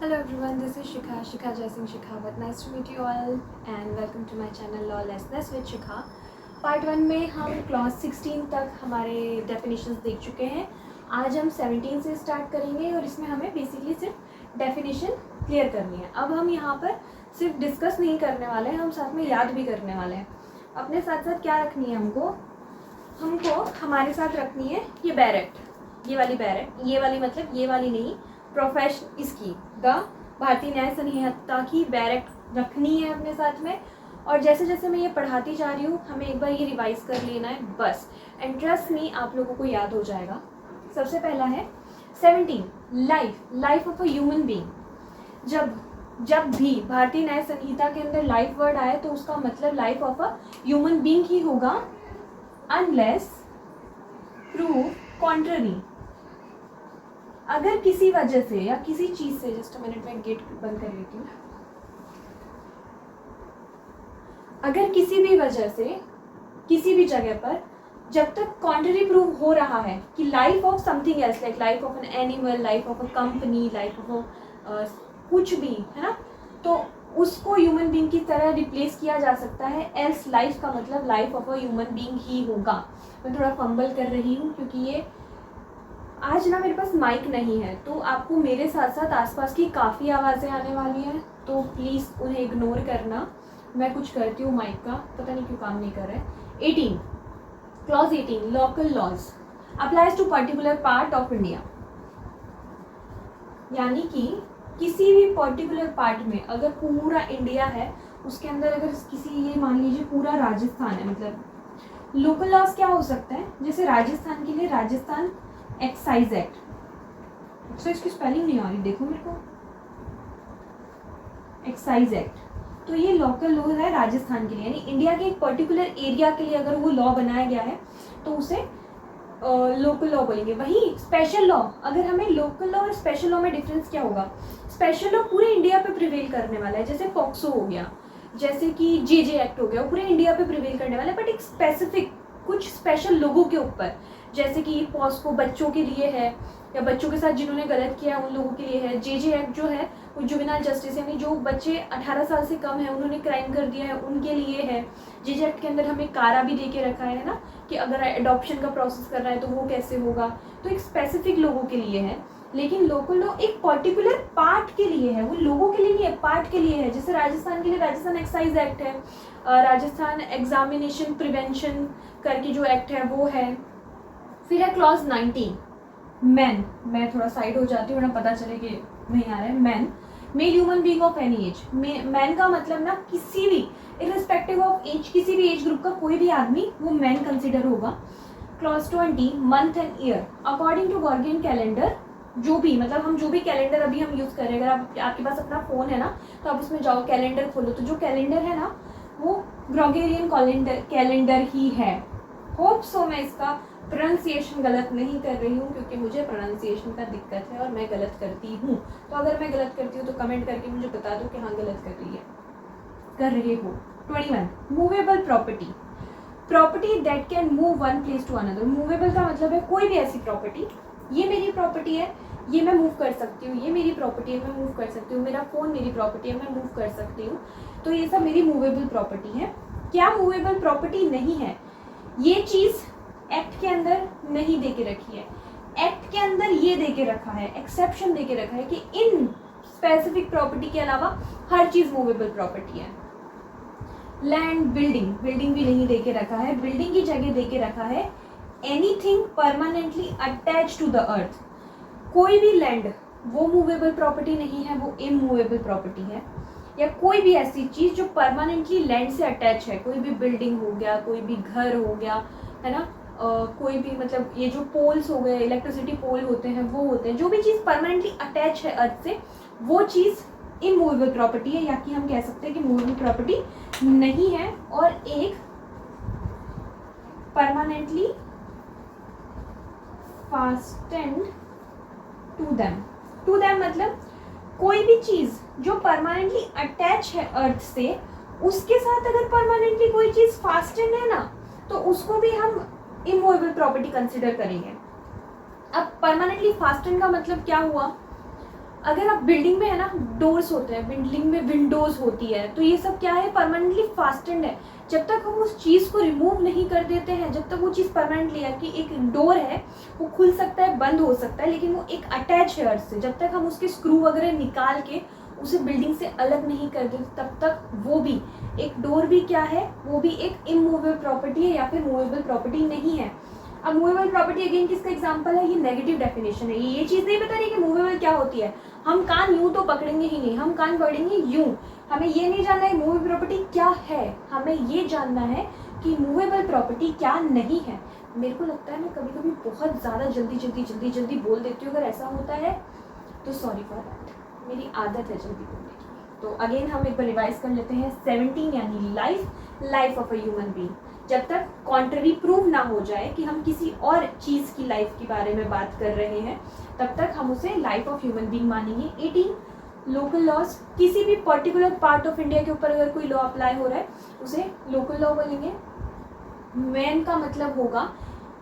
Hello everyone, this is Shikha Jaising Shekhawat. Nice to meet you all and welcome to my channel Lawlessness with Shikha. Part 1 में हम class 16 तक हमारे definitions देख चुके हैं. आज हम 17 से स्टार्ट करेंगे और इसमें हमें बेसिकली सिर्फ डेफिनेशन क्लियर करनी है. अब हम यहाँ पर सिर्फ डिस्कस नहीं करने वाले हैं, हम साथ में याद भी करने वाले हैं. अपने साथ साथ क्या रखनी है हमको हमारे साथ रखनी है ये बैरेट, ये वाली बैरेट, ये वाली मतलब ये वाली नहीं, प्रोफेशन इसकी द भारतीय न्याय संहिता की बैरेट रखनी है अपने साथ में. और जैसे जैसे मैं ये पढ़ाती जा रही हूँ हमें एक बार ये रिवाइज कर लेना है बस. एंड ट्रस्ट मी, आप लोगों को याद हो जाएगा. सबसे पहला है 17, life of a human being. जब भी भारतीय न्याय संहिता के अंदर लाइफ वर्ड आए तो उसका मतलब life of a human being ही होगा, अनलेस प्रूव कॉन्ट्ररी. अगर किसी वजह से या किसी चीज से, जस्ट अ मिनट में गेट बंद कर लेती हूँ. अगर किसी भी वजह से किसी भी जगह पर जब तक कॉन्ट्ररी प्रूव हो रहा है कि life of something else, like life of an animal, life of a company, life of कुछ भी है ना, तो उसको ह्यूमन बीइंग की तरह रिप्लेस किया जा सकता है. एल्स लाइफ का मतलब life of a human being ही होगा. मैं थोड़ा फंबल कर रही हूँ क्योंकि ये आज ना मेरे पास माइक नहीं है, तो आपको मेरे साथ साथ आसपास की काफ़ी आवाज़ें आने वाली हैं, तो प्लीज़ उन्हें इग्नोर करना. मैं कुछ करती हूँ, माइक का पता नहीं क्यों काम नहीं कर रहा है. 18, clause 18, local laws applies to particular part of India. यानी कि किसी भी पर्टिकुलर पार्ट में अगर पूरा इंडिया है उसके अंदर अगर किसी, ये मान लीजिए पूरा राजस्थान है, मतलब लोकल लॉज क्या हो सकता है, जैसे राजस्थान के लिए राजस्थान एक्साइज एक्ट. अच्छा, इसकी स्पेलिंग नहीं आ रही, देखो मेरे को. एक्साइज एक्ट, तो ये लोकल लॉ है राजस्थान के लिए, यानी इंडिया के एक पर्टिकुलर एरिया के लिए अगर वो लॉ बनाया गया है तो उसे लोकल लॉ बोलेंगे. वही स्पेशल लॉ, अगर हमें लोकल लॉ और स्पेशल लॉ में डिफरेंस क्या होगा, स्पेशल लॉ पूरे इंडिया पे प्रिवेल करने वाला है, जैसे पॉक्सो हो गया, जैसे कि जे एक्ट हो गया, वो पूरे इंडिया पे प्रिवेल करने वाला है. बट एक स्पेसिफिक कुछ स्पेशल लोगों के ऊपर, जैसे कि पॉस्को बच्चों के लिए है या बच्चों के साथ जिन्होंने गलत किया उन लोगों के लिए है. जे एक्ट जो है वो जुवेनाइल जस्टिस, यानी जो बच्चे 18 साल से कम है उन्होंने क्राइम कर दिया है उनके लिए है. जे एक्ट के अंदर हमें कारा भी दे के रखा है ना, कि अगर एडॉप्शन का प्रोसेस कर रहा है तो वो कैसे होगा, तो एक स्पेसिफिक लोगों के लिए है. लेकिन लोकल लॉ एक पर्टिकुलर पार्ट के लिए है, वो लोगों के लिए नहीं है, पार्ट के लिए है. जैसे राजस्थान के लिए राजस्थान एक्साइज एक्ट है, राजस्थान एग्जामिनेशन प्रिवेंशन करके जो एक्ट है वो है. फिर है क्लॉज 19, मैन. मैं थोड़ा साइड हो जाती हूँ ना, पता चले कि नहीं आ रहा है. Man, male human being of any age. Man का मतलब ना किसी भी इररिस्पेक्टिव ऑफ एज, किसी भी एज ग्रुप का कोई भी आदमी वो मैन कंसिडर होगा. Clause 20, month and year according to Gregorian calendar. जो भी मतलब हम जो भी कैलेंडर अभी हम यूज़ करें, अगर आपके पास अपना फ़ोन है ना तो आप उसमें जाओ, कैलेंडर खोलो, तो जो कैलेंडर है ना वो ग्रेगोरियन कैलेंडर ही है. होप सो मैं इसका प्रोनाउंसिएशन गलत नहीं कर रही हूँ, क्योंकि मुझे प्रोनाउंसिएशन का दिक्कत है और मैं गलत करती हूँ. तो अगर मैं गलत करती हूँ तो कमेंट करके मुझे बता दो कि हाँ गलत कर रहे हो. 21, movable property that can move one place to another. Movable का मतलब है कोई भी ऐसी प्रॉपर्टी, ये मेरी प्रॉपर्टी है, ये मैं मूव कर सकती हूँ, ये मेरी प्रॉपर्टी है, मैं मूव कर सकती हूँ, मेरा फ़ोन मेरी प्रॉपर्टी है, मैं मूव कर सकती हूँ, तो ये सब मेरी मूवेबल प्रॉपर्टी है. क्या मूवेबल प्रॉपर्टी नहीं है, ये चीज़ एक्ट के अंदर नहीं दे के रखी है. एक्ट के अंदर ये दे के रखा है, एक्सेप्शन दे के रखा है कि इन स्पेसिफिक प्रॉपर्टी के अलावा हर चीज़ मूवेबल प्रॉपर्टी है. लैंड, बिल्डिंग भी नहीं दे के रखा है. बिल्डिंग की जगह दे के रखा है anything permanently attach to the earth. कोई भी लैंड वो मूवेबल प्रॉपर्टी नहीं है, वो इमूवेबल प्रॉपर्टी है. या कोई भी ऐसी चीज़ जो परमानेंटली लैंड से अटैच है, कोई भी बिल्डिंग हो गया, कोई भी घर हो गया, है ना, कोई भी मतलब ये जो पोल्स हो गए, इलेक्ट्रिसिटी पोल होते हैं वो होते हैं, जो भी चीज़ परमानेंटली अटैच है अर्थ से वो चीज़ इमूवेबल प्रॉपर्टी है, या कि हम कह सकते हैं कि मूवेबल प्रॉपर्टी नहीं है. और एक परमानेंटली फास्टेंड टू देम मतलब कोई भी चीज़ जो परमानेंटली अटैच है अर्थ से, उसके साथ अगर परमानेंटली कोई चीज़ फास्टेंड है ना तो उसको भी हम इमूवेबल प्रॉपर्टी कंसिडर करेंगे. अब परमानेंटली फास्टेंड का मतलब क्या हुआ, अगर आप बिल्डिंग में है ना, डोर्स होते हैं, बिल्डिंग में विंडोज होती है, तो ये सब क्या है, परमानेंटली फास्टेंड है। जब तक हम उस चीज़ को रिमूव नहीं कर देते हैं, जब तक वो चीज़ परमानेंटली है कि एक डोर है, वो खुल सकता है, बंद हो सकता है, लेकिन वो एक अटैच है अर्थ से, जब तक हम उसके स्क्रू वगैरह निकाल के उसे बिल्डिंग से अलग नहीं कर देते, तब तक वो भी एक डोर भी क्या है, वो भी एक इमूवेबल प्रॉपर्टी है या फिर मूवेबल प्रॉपर्टी नहीं है। अब मूवेबल प्रॉपर्टी अगेन किसका एग्जांपल है, ये नेगेटिव डेफिनेशन है। ये चीज़ नहीं बता रही कि मूवेबल क्या होती है। हम कान यूं तो पकड़ेंगे ही नहीं, हम कान पकड़ेंगे यूं। हमें ये नहीं जानना है मूवेबल प्रॉपर्टी क्या है, हमें ये जानना है कि मूवेबल प्रॉपर्टी क्या नहीं है। मेरे को लगता है मैं कभी कभी बहुत ज़्यादा जल्दी बोल देती हूँ। अगर ऐसा होता है तो सॉरी फॉर दैट, मेरी आदत है जल्दी बोलने की। तो अगेन हम एक बार रिवाइज कर लेते हैं। 17 यानी life of a human being. जब तक कॉन्ट्ररी प्रूव ना हो जाए कि हम किसी और चीज़ की लाइफ के बारे में बात कर रहे हैं, तब तक हम उसे लाइफ ऑफ ह्यूमन बीइंग मानेंगे। 18 लोकल लॉज, किसी भी पर्टिकुलर पार्ट ऑफ इंडिया के ऊपर अगर कोई लॉ अप्लाई हो रहा है उसे लोकल लॉ बोलेंगे। मैन का मतलब होगा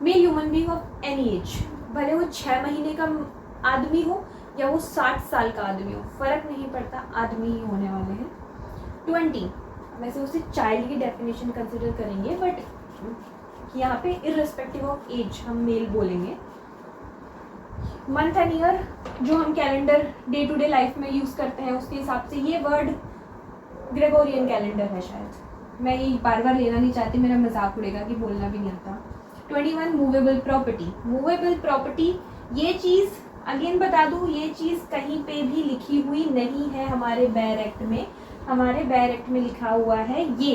male human being of any age, भले वो 6 महीने का आदमी हो या वो 60 साल का आदमी हो, फर्क नहीं पड़ता, आदमी ही होने वाले हैं। 20, वैसे उसे चाइल्ड की डेफिनेशन कंसिडर करेंगे, बट यहाँ पे इररिस्पेक्टिव ऑफ एज हम मेल बोलेंगे। मंथ एंड ईयर जो हम calendar day to day life में यूज़ करते हैं उसके हिसाब से ये वर्ड ग्रेगोरियन कैलेंडर है शायद। मैं ये बार बार लेना नहीं चाहती, मेरा मजाक उड़ेगा कि बोलना भी नहीं आता। 21 मूवेबल प्रॉपर्टी। मूवेबल प्रॉपर्टी ये चीज़ अगेन बता दूँ, ये चीज़ कहीं पे भी लिखी हुई नहीं है हमारे बैर एक्ट में। हमारे बैर एक्ट में लिखा हुआ है ये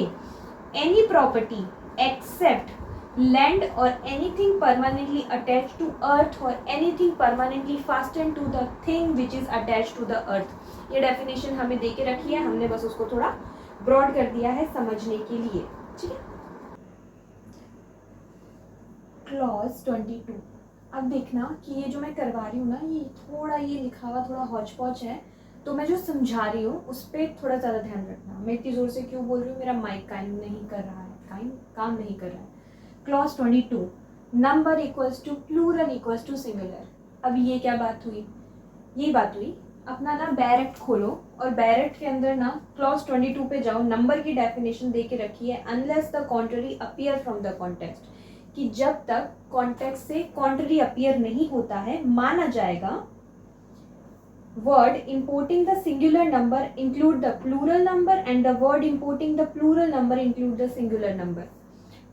एनी प्रॉपर्टी एक्सेप्ट लैंड और anything permanently attach to earth और anything permanently fastened to the thing which is attach to the earth. ये डेफिनेशन हमें दे के रखी है, हमने बस उसको थोड़ा ब्रॉड कर दिया है समझने के लिए, ठीक है। क्लॉज 22। अब देखना कि ये जो मैं करवा रही हूँ ना, ये थोड़ा ये लिखा हुआ थोड़ा हौच पौच है, तो मैं जो समझा रही हूँ उस पर थोड़ा ज़्यादा ध्यान रखना। मैं इतनी ज़ोर से क्यों बोल रही हूँ, मेरा माइक काम नहीं कर रहा है, काम नहीं कर रहा है। Clause 22, number equals to plural equals to singular. अब ये क्या बात हुई, ये बात हुई, अपना ना बैरेक्ट खोलो और बैरेक्ट के अंदर ना क्लॉज 22 पे जाओ, नंबर की डेफिनेशन दे के रखी है, unless the contrary appear from the context, कि जब तक कॉन्टेक्स्ट से कॉन्ट्ररी अपीयर नहीं होता है माना जाएगा word importing the singular number include the plural number and the word importing the plural number include the singular number।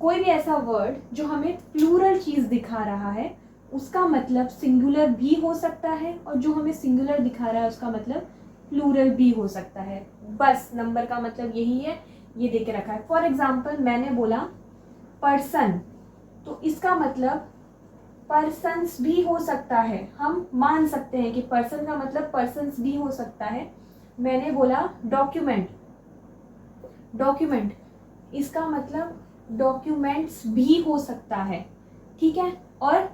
कोई भी ऐसा वर्ड जो हमें प्लूरल चीज दिखा रहा है उसका मतलब सिंगुलर भी हो सकता है, और जो हमें सिंगुलर दिखा रहा है उसका मतलब प्लूरल भी हो सकता है। बस नंबर का मतलब यही है, ये देके रखा है। फॉर एग्जाम्पल मैंने बोला पर्सन, तो इसका मतलब पर्सन्स भी हो सकता है, हम मान सकते हैं कि पर्सन का मतलब पर्सन्स भी हो सकता है। मैंने बोला डॉक्यूमेंट, डॉक्यूमेंट इसका मतलब डॉक्यूमेंट्स भी हो सकता है, ठीक है। और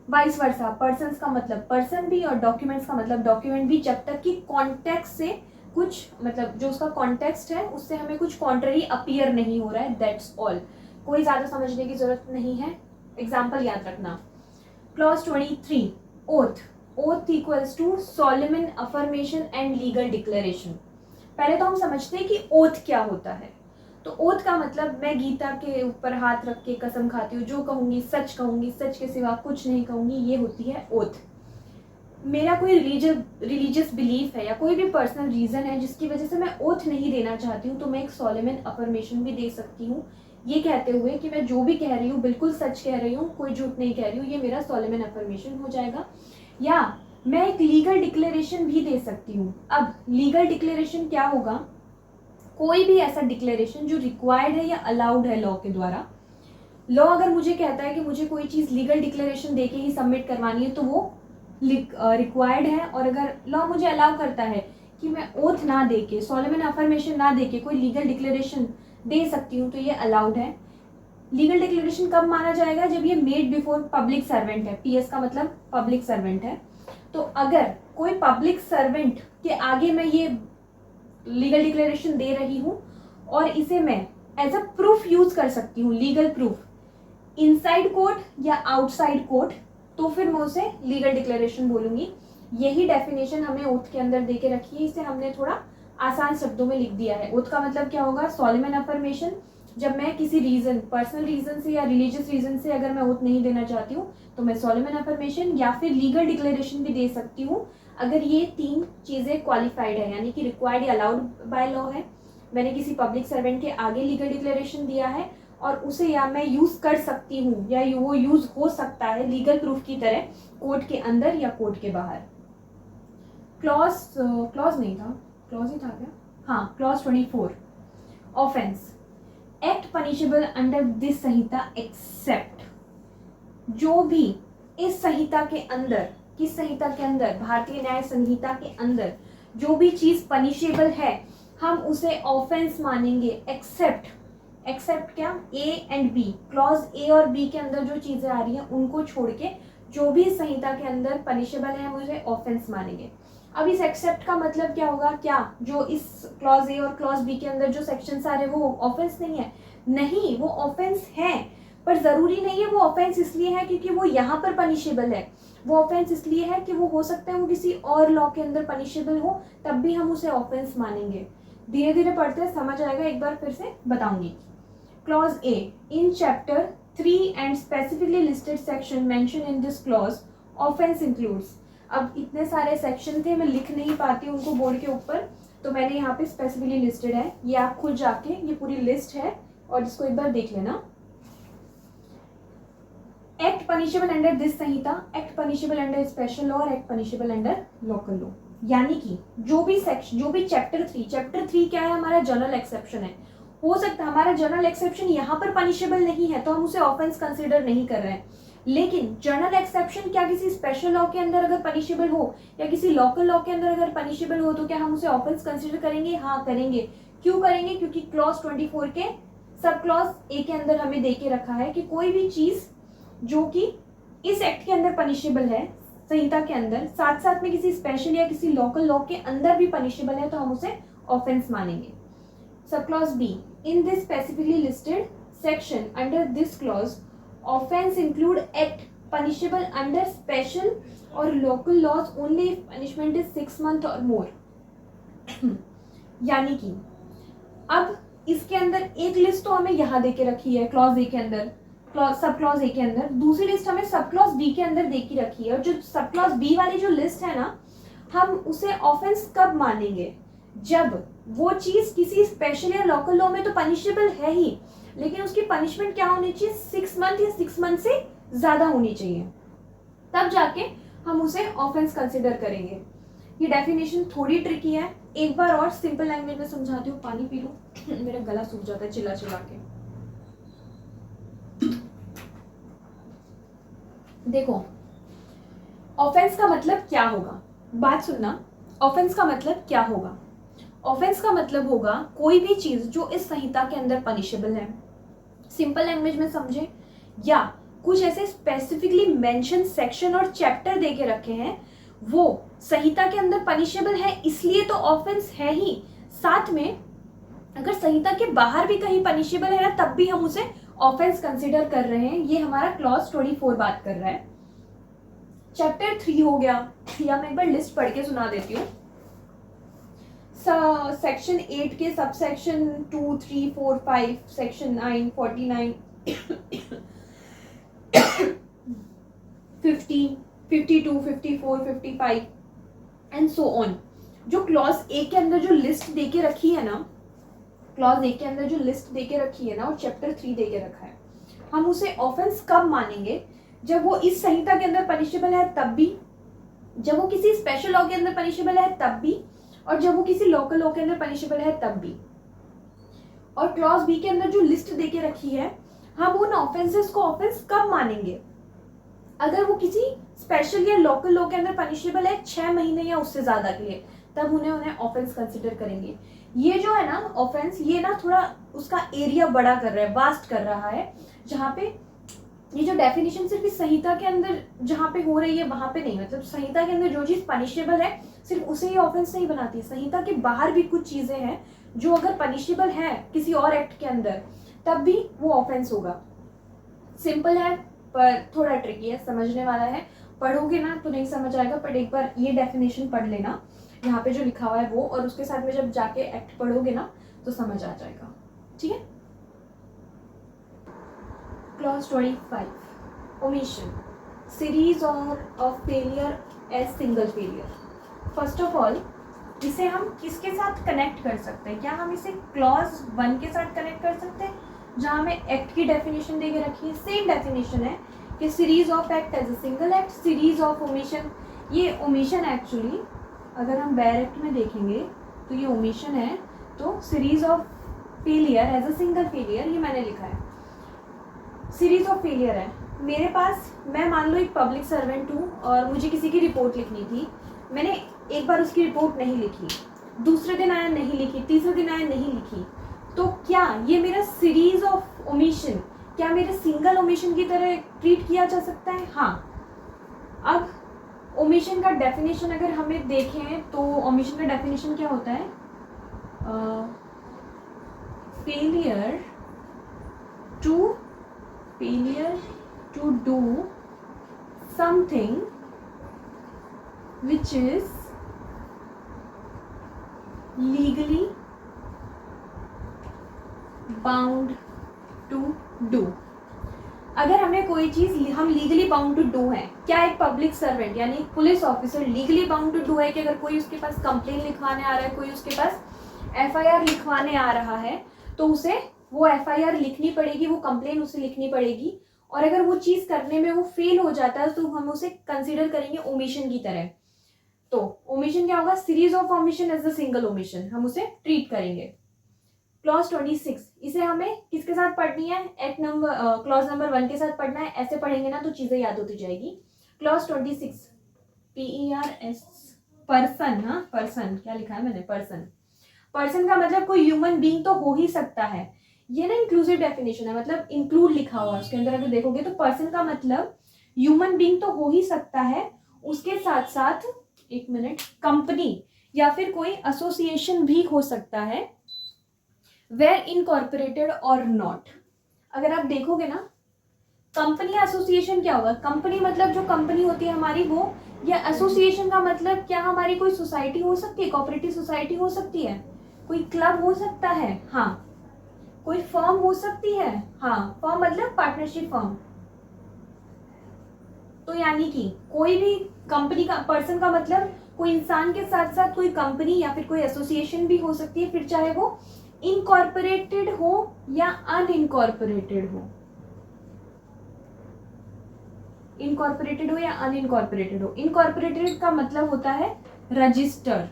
वाइस वर्सा, पर्सन्स का मतलब पर्सन भी और डॉक्यूमेंट्स का मतलब डॉक्यूमेंट भी, जब तक कि कॉन्टेक्स्ट से कुछ मतलब जो उसका कॉन्टेक्स्ट है उससे हमें कुछ कॉन्ट्ररी अपीयर नहीं हो रहा है, दैट्स ऑल। कोई ज़्यादा समझने की जरूरत नहीं है। एग्जाम्पल याद रखना। Clause 23, oath. Oath equals to solemn affirmation and legal declaration. पहले तो हम समझते हैं कि ओथ क्या होता है। तो ओथ का मतलब मैं गीता के ऊपर हाथ रख के कसम खाती हूँ, जो कहूँगी सच के सिवा कुछ नहीं कहूँगी, ये होती है ओथ। मेरा कोई रिलीजियस बिलीफ है या कोई भी पर्सनल रीज़न है जिसकी वजह से मैं ओथ नहीं देना चाहती हूँ, तो मैं एक सोलेमन अफर्मेशन भी दे सकती हूँ, ये कहते हुए कि मैं जो भी कह रही हूँ बिल्कुल सच कह रही हूँ, कोई झूठ नहीं कह रही हूँ, ये मेरा सोलेमन अफर्मेशन हो जाएगा। या मैं एक लीगल डिक्लेरेशन भी दे सकती हूँ। अब लीगल डिक्लेरेशन क्या होगा, कोई भी ऐसा डिक्लेरेशन जो रिक्वायर्ड है या अलाउड है लॉ के द्वारा। लॉ अगर मुझे कहता है कि मुझे कोई चीज़ लीगल डिक्लेरेशन दे के ही सबमिट करवानी है तो वो रिक्वायर्ड है, और अगर लॉ मुझे अलाउ करता है कि मैं ओथ ना दे के, सोलेमन अफर्मेशन ना दे के कोई लीगल डिक्लेरेशन दे सकती हूँ, तो ये अलाउड है। लीगल डिक्लेरेशन कब माना जाएगा, जब ये मेड बिफोर पब्लिक सर्वेंट है। पीएस का मतलब पब्लिक सर्वेंट है। तो अगर कोई पब्लिक सर्वेंट के आगे मैं ये लीगल डिक्लेरेशन दे रही हूँ और इसे मैं एज अ प्रूफ यूज कर सकती हूँ, लीगल प्रूफ, इनसाइड कोर्ट या आउटसाइड कोर्ट, तो फिर मैं उसे लीगल डिक्लेरेशन बोलूंगी। यही डेफिनेशन हमें ओथ के अंदर दे के रखी है, इसे हमने थोड़ा आसान शब्दों में लिख दिया है। ओथ का मतलब क्या होगा, सोलेमन अफर्मेशन। जब मैं किसी रीजन, पर्सनल रीजन से या रिलीजियस रीजन से अगर मैं ओथ नहीं देना चाहती हूँ तो मैं सोलेमन अफर्मेशन या फिर लीगल डिक्लेरेशन भी दे सकती हूँ, अगर ये 3 चीज़ें क्वालिफाइड है, यानी कि रिक्वायर्ड या अलाउड बाय लॉ है, मैंने किसी पब्लिक सर्वेंट के आगे लीगल डिक्लेरेशन दिया है और उसे या मैं यूज़ कर सकती हूँ या वो यूज़ हो सकता है लीगल प्रूफ की तरह कोर्ट के अंदर या कोर्ट के बाहर। क्लॉज नहीं था, क्लॉज ही था क्या, हाँ, clause 24, offence, act punishable under this Sanhita except, जो भी इस संहिता के अंदर, किस संहिता के अंदर, भारतीय न्याय संहिता के अंदर जो भी चीज पनिशेबल है हम उसे ऑफेंस मानेंगे, एक्सेप्ट, एक्सेप्ट क्या, A and B, clause A और बी के अंदर जो चीजें आ रही हैं उनको छोड़ के जो भी संहिता के अंदर पनिशेबल है हम उसे ऑफेंस मानेंगे। अब इस एक्सेप्ट का मतलब क्या होगा, क्या जो इस क्लॉज ए और क्लॉज बी के अंदर जो सेक्शंस आ रहे हैं वो ऑफेंस नहीं है? नहीं, वो ऑफेंस है, पर जरूरी नहीं है वो ऑफेंस इसलिए है क्योंकि वो यहाँ पर पनिशेबल है, वो ऑफेंस इसलिए है कि वो हो सकता है वो किसी और लॉ के अंदर पनिशेबल हो, तब भी हम उसे ऑफेंस मानेंगे। धीरे धीरे पढ़ते हैं, समझ आएगा, एक बार फिर से बताऊंगी। Clause A, in chapter 3 and specifically listed section mention in this clause offence includes. अब इतने सारे सेक्शन थे, मैं लिख नहीं पाती उनको बोर्ड के ऊपर, तो मैंने यहाँ पे स्पेसिफिकली लिस्टेड है, ये आप खुद जाके ये पूरी लिस्ट है और इसको एक बार देख लेना। Act punishable under this Sanhita, act punishable under special law और act punishable under local law, यानी कि जो भी सेक्शन, जो भी चैप्टर 3 क्या है, हमारा जनरल एक्सेप्शन है। हो सकता है हमारा जनरल एक्सेप्शन यहाँ पर पनिशेबल नहीं है तो हम उसे ऑफेंस कंसिडर नहीं कर रहे हैं, लेकिन जनरल एक्सेप्शन क्या किसी स्पेशल लॉ के अंदर अगर पनिशेबल हो या किसी लोकल लॉ के अंदर अगर पनिशेबल हो तो क्या हम उसे ऑफेंस कंसिडर करेंगे? हाँ करेंगे। क्यों करेंगे? क्योंकि क्लॉज 24 के सब क्लॉज ए के अंदर हमें दे के रखा है कि कोई भी चीज जो कि इस एक्ट के अंदर पनिशेबल है, संहिता के अंदर, साथ साथ में किसी स्पेशल या किसी लोकल लॉ के अंदर भी पनिशेबल है तो हम उसे ऑफेंस मानेंगे। सब clause B, in this specifically listed section under this clause offence include act punishable under special और local laws only if punishment is 6 months और मोर। यानी कि अब इसके अंदर एक लिस्ट तो हमें यहाँ दे के रखी है क्लॉज ए के अंदर, सब क्लॉज ए के अंदर, दूसरी लिस्ट हमें सब क्लॉज बी के अंदर दे के रखी है, और जो सब क्लॉज बी वाली जो लिस्ट है ना, हम उसे ऑफेंस कब मानेंगे? जब वो चीज किसी स्पेशल या लोकल लॉ में तो पनिशेबल है ही, लेकिन उसकी पनिशमेंट क्या होनी चाहिए? 6 months या 6 months से ज्यादा होनी चाहिए, तब जाके हम उसे ऑफेंस कंसिडर करेंगे। ये डेफिनेशन थोड़ी ट्रिकी है, एक बार और सिंपल लैंग्वेज में समझाती हूँ। पानी पी लो, मेरा गला सूख जाता है चिल्ला चिल्ला के। देखो, ऑफेंस का मतलब क्या होगा, बात सुनना। ऑफेंस का मतलब क्या होगा? ऑफेंस का मतलब होगा कोई भी चीज जो इस संहिता के अंदर पनिशेबल है, सिंपल लैंग्वेज में समझे, या कुछ ऐसे स्पेसिफिकली मेंशन सेक्शन और चैप्टर दे के रखे हैं, वो संहिता के अंदर पनिशेबल है इसलिए तो ऑफेंस है ही, साथ में अगर संहिता के बाहर भी कहीं पनिशेबल है ना तब भी हम उसे ऑफेंस कंसिडर कर रहे हैं। ये हमारा क्लॉज 24 बात कर रहा है। चैप्टर 3 हो गया, या मैं एक बार लिस्ट पढ़ के सुना देती हूँ। सेक्शन 8 के sub section 2, 3, 4, 5, section 9, 49, 50, 52, 54, 55 and so on. जो क्लॉज ए के अंदर जो लिस्ट दे के रखी है ना, क्लॉज ए के अंदर जो लिस्ट दे के रखी है ना, और चैप्टर 3 दे के रखा है, हम उसे ऑफेंस कब मानेंगे? जब वो इस संहिता के अंदर पनिशेबल है तब भी, जब वो किसी स्पेशल लॉ के अंदर पनिशेबल है तब भी, और जब वो किसी लोकल लॉ के अंदर पनिशेबल है तब भी। और क्लॉज बी के अंदर जो लिस्ट दे के रखी है, हम उन ऑफेंसेस को ऑफेंस कब मानेंगे? अगर वो किसी स्पेशल या लोकल लॉ के अंदर पनिशेबल है 6 महीने या उससे ज्यादा के लिए, तब उन्हें ऑफेंस कंसिडर करेंगे। ये जो है ना ऑफेंस, ये ना थोड़ा उसका एरिया बड़ा कर रहा है, वास्ट कर रहा है, जहाँ पे ये जो डेफिनेशन सिर्फ इस संहिता के अंदर जहाँ पे हो रही है वहां पे नहीं, मतलब संहिता के अंदर जो चीज पनिशेबल है सिर्फ उसे ही ऑफेंस नहीं बनाती, संहिता के बाहर भी कुछ चीजें हैं जो अगर पनिशेबल है किसी और एक्ट के अंदर तब भी वो ऑफेंस होगा। सिंपल है पर थोड़ा ट्रिकी है, समझने वाला है। पढ़ोगे ना तो नहीं समझ आएगा, बट एक बार ये डेफिनेशन पढ़ लेना यहाँ पे जो लिखा हुआ है वो, और उसके साथ में जब जाके एक्ट पढ़ोगे ना तो समझ आ जाएगा। ठीक है। Clause 25, omission, series of failure as single failure. First of all इसे हम किसके साथ कनेक्ट कर सकते हैं? क्या हम इसे क्लॉज 1 के साथ कनेक्ट कर सकते हैं जहाँ हमें एक्ट की डेफिनेशन दे के रखी है? सेम डेफिनेशन है कि series of act as a single act, series of omission. ये ओमिशन एक्चुअली अगर हम बेयर एक्ट में देखेंगे तो ये ओमिशन है, तो series of failure as a single failure ये मैंने लिखा है। सीरीज ऑफ फेलियर है मेरे पास, मैं मान लो एक पब्लिक सर्वेंट हूँ और मुझे किसी की रिपोर्ट लिखनी थी, मैंने एक बार उसकी रिपोर्ट नहीं लिखी, दूसरे दिन आया नहीं लिखी, तीसरे दिन आया नहीं लिखी, तो क्या ये मेरा सीरीज ऑफ ओमिशन, क्या मेरे सिंगल ओमिशन की तरह ट्रीट किया जा सकता है? हाँ। अब ओमिशन का डेफिनेशन अगर हमें देखें तो ओमिशन का डेफिनेशन क्या होता है? Failure to do something which is legally bound to do। अगर हमें कोई चीज़ हम लीगली बाउंड टू डू है, क्या एक पब्लिक सर्वेंट यानी police officer legally bound to do है कि अगर कोई उसके पास कंप्लेन लिखवाने आ रहा है, कोई उसके पास एफआईआर लिखवाने आ रहा है, तो उसे वो एफआईआर लिखनी पड़ेगी, वो कंप्लेन उसे लिखनी पड़ेगी, और अगर वो चीज़ करने में वो फेल हो जाता है तो हम उसे कंसिडर करेंगे ओमिशन की तरह। तो ओमिशन क्या होगा? Series of omission as a single omission हम उसे ट्रीट करेंगे। क्लॉज 26 इसे हमें किसके साथ पढ़नी है? एक्ट नंबर क्लॉज नंबर 1 के साथ पढ़ना है। ऐसे पढ़ेंगे ना तो चीजें याद होती जाएगी। Clause 26 PERS, person. हाँ, पर्सन क्या लिखा है मैंने? पर्सन। पर्सन का मतलब कोई ह्यूमन बीइंग तो हो ही सकता है। ये ना इंक्लूसिव डेफिनेशन है, मतलब इंक्लूड लिखा हुआ है उसके अंदर। अगर देखोगे तो पर्सन का मतलब ह्यूमन बीइंग तो हो ही सकता है, उसके साथ साथ एक मिनट, कंपनी या फिर कोई एसोसिएशन भी हो सकता है, वेयर इनकॉर्पोरेटेड और नॉट। अगर आप देखोगे ना, कंपनी या एसोसिएशन क्या होगा? कंपनी मतलब जो कंपनी होती है हमारी वो, या एसोसिएशन का मतलब क्या हमारी कोई सोसाइटी हो सकती है, कोऑपरेटिव सोसाइटी हो सकती है, कोई क्लब हो सकता है, हाँ, कोई फर्म हो सकती है, हाँ, फर्म मतलब पार्टनरशिप फर्म। तो यानी कि कोई भी कंपनी का, पर्सन का मतलब कोई इंसान के साथ साथ कोई कंपनी या फिर कोई एसोसिएशन भी हो सकती है, फिर चाहे वो इनकॉर्पोरेटेड हो या अनइनकॉर्पोरेटेड हो। इनकॉर्पोरेटेड हो या अनइनकॉर्पोरेटेड हो। इनकॉर्पोरेटेड का मतलब होता है रजिस्टर,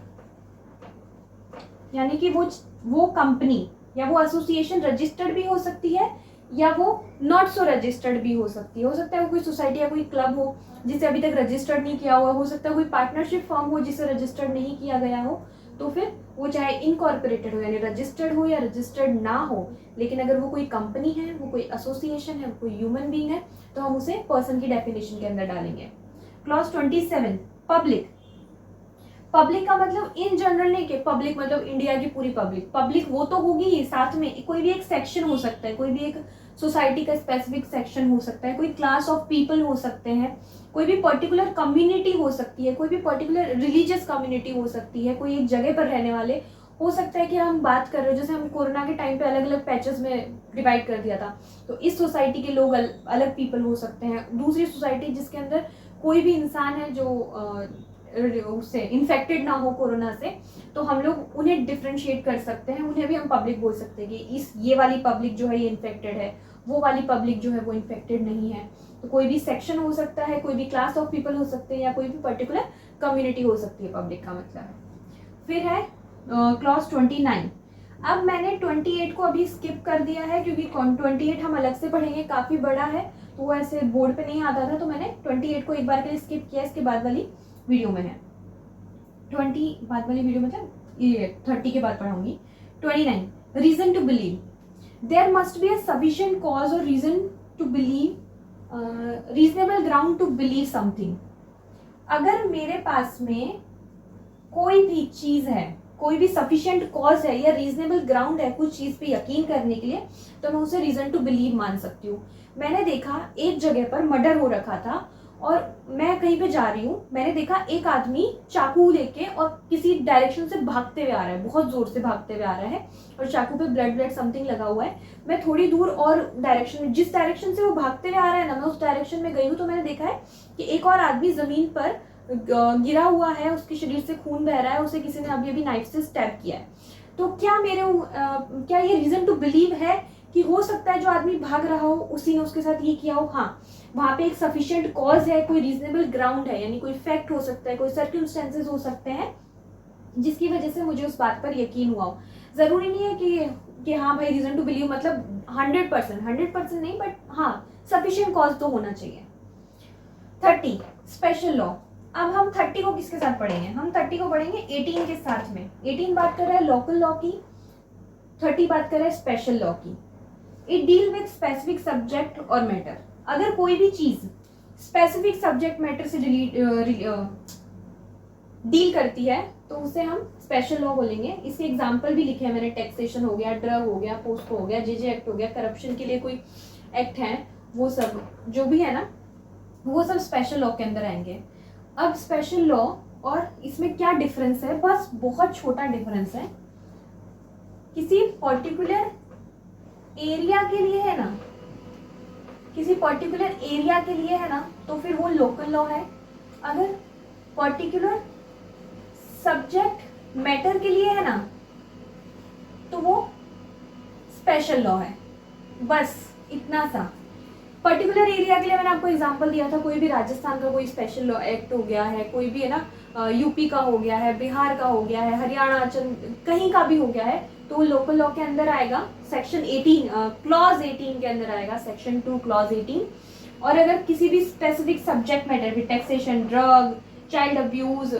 यानी कि वो कंपनी या वो एसोसिएशन रजिस्टर्ड भी हो सकती है या वो नॉट सो रजिस्टर्ड भी हो सकती है। हो सकता है वो कोई सोसाइटी या कोई क्लब हो जिसे अभी तक रजिस्टर्ड नहीं किया हुआ, हो सकता है कोई पार्टनरशिप फर्म हो जिसे रजिस्टर्ड नहीं किया गया हो, तो फिर वो चाहे इनकॉर्पोरेटेड हो यानी रजिस्टर्ड हो या रजिस्टर्ड ना हो, लेकिन अगर वो कोई कंपनी है, वो कोई एसोसिएशन है, वो कोई ह्यूमन बीइंग है, तो हम उसे पर्सन की डेफिनेशन के अंदर डालेंगे। Clause 27 public. पब्लिक का मतलब इन जनरल नहीं कि पब्लिक मतलब इंडिया की पूरी पब्लिक, पब्लिक वो तो होगी ही, साथ में कोई भी एक सेक्शन हो सकता है, कोई भी एक सोसाइटी का स्पेसिफिक सेक्शन हो सकता है, कोई क्लास ऑफ पीपल हो सकते हैं, कोई भी पर्टिकुलर कम्युनिटी हो सकती है, कोई भी पर्टिकुलर रिलीजियस कम्युनिटी हो सकती है, कोई एक जगह पर रहने वाले हो सकता है। कि हम बात कर रहे हो जैसे हम कोरोना के टाइम पे अलग अलग पैचेस में डिवाइड कर दिया था, तो इस सोसाइटी के लोग अलग पीपल हो सकते हैं, दूसरी सोसाइटी जिसके अंदर कोई भी इंसान है जो उससे इन्फेक्टेड ना हो कोरोना से, तो हम लोग उन्हें डिफ्रेंशिएट कर सकते हैं, उन्हें भी हम पब्लिक बोल सकते हैं कि ये वाली पब्लिक जो है ये इन्फेक्टेड है, वो वाली पब्लिक जो है वो इन्फेक्टेड नहीं है। तो कोई भी सेक्शन हो सकता है, कोई भी क्लास ऑफ पीपल हो सकते हैं, या कोई भी पर्टिकुलर कम्युनिटी हो सकती है पब्लिक का मतलब। फिर है क्लॉज 29। अब मैंने 28 को अभी स्किप कर दिया है क्योंकि 28 हम अलग से पढ़ेंगे, काफ़ी बड़ा है, तो वो ऐसे बोर्ड पे नहीं आता था, तो मैंने 28 को एक बार के लिए स्किप किया। इसके बाद वाली वीडियो में है 20, बाद वाली वीडियो मतलब ये 30 के बाद पढ़ाऊंगी। 29 reason to believe. There must be a sufficient cause और reason to believe, reasonable ground to believe something. अगर मेरे पास में कोई भी चीज है, कोई भी सफिशिएंट कॉज है या रीजनेबल ग्राउंड है कुछ चीज पे यकीन करने के लिए, तो मैं उसे रीजन टू बिलीव मान सकती हूँ। मैंने देखा एक जगह पर मर्डर हो रखा था और मैं कहीं पे जा रही हूँ, मैंने देखा एक आदमी चाकू लेके और किसी डायरेक्शन से भागते हुए आ रहा है, बहुत जोर से भागते हुए आ रहा है और चाकू पे ब्लड समथिंग लगा हुआ है। मैं थोड़ी दूर और डायरेक्शन में, जिस डायरेक्शन से वो भागते हुए आ रहा है ना, मैं उस डायरेक्शन में गई हूँ, तो मैंने देखा है कि एक और आदमी जमीन पर गिरा हुआ है, उसके शरीर से खून बह रहा है, उसे किसी ने अभी अभी नाइफ से स्टैब किया है। तो क्या क्या ये रीजन टू बिलीव है कि हो सकता है जो आदमी भाग रहा हो उसी ने उसके साथ ये किया हो? हाँ, वहाँ पे एक सफिशिएंट कॉज है, कोई रीजनेबल ग्राउंड है, यानी कोई फैक्ट हो सकता है, कोई सर्कमस्टेंसेस हो सकते हैं जिसकी वजह से मुझे उस बात पर यकीन हुआ हो। जरूरी नहीं है कि हाँ भाई रीजन टू बिलीव मतलब 100% नहीं, बट हाँ सफिशिएंट कॉज तो होना चाहिए। 30 स्पेशल लॉ। अब हम 30 को किसके साथ पढ़ेंगे? हम 30 को पढ़ेंगे 18 के साथ में। 18 बात कर रहा है लोकल लॉ की, 30 बात कर रहा है स्पेशल लॉ की। It deal with specific subject और मैटर। अगर कोई भी चीज स्पेसिफिक सब्जेक्ट मैटर से डील करती है तो उसे हम स्पेशल लॉ बोलेंगे। इसके एग्जांपल भी लिखे हैं मैंने, टैक्सेशन हो गया, ड्रग हो गया, पोस्को हो गया, जेजे एक्ट हो गया, करप्शन के लिए कोई एक्ट है, वो सब जो भी है ना, वो सब स्पेशल लॉ के अंदर आएंगे। अब स्पेशल लॉ और इसमें क्या डिफरेंस है? बस बहुत छोटा डिफरेंस है। किसी पर्टिकुलर एरिया के लिए है ना, किसी पर्टिकुलर एरिया के लिए है ना, तो फिर वो लोकल लॉ है। अगर पर्टिकुलर सब्जेक्ट मैटर के लिए है ना, तो वो स्पेशल लॉ है। बस इतना सा। पर्टिकुलर एरिया के लिए मैंने आपको एग्जांपल दिया था, कोई भी राजस्थान का कोई स्पेशल लॉ एक्ट हो गया है, कोई भी है ना यूपी का हो गया है, बिहार का हो गया है, हरियाणा, कहीं का भी हो गया है, तो वो लोकल लॉ के अंदर आएगा। सेक्शन 18 क्लॉज 18 के अंदर आएगा, सेक्शन 2 क्लॉज 18। और अगर किसी भी स्पेसिफिक सब्जेक्ट मैटर भी, taxation, drug, child abuse,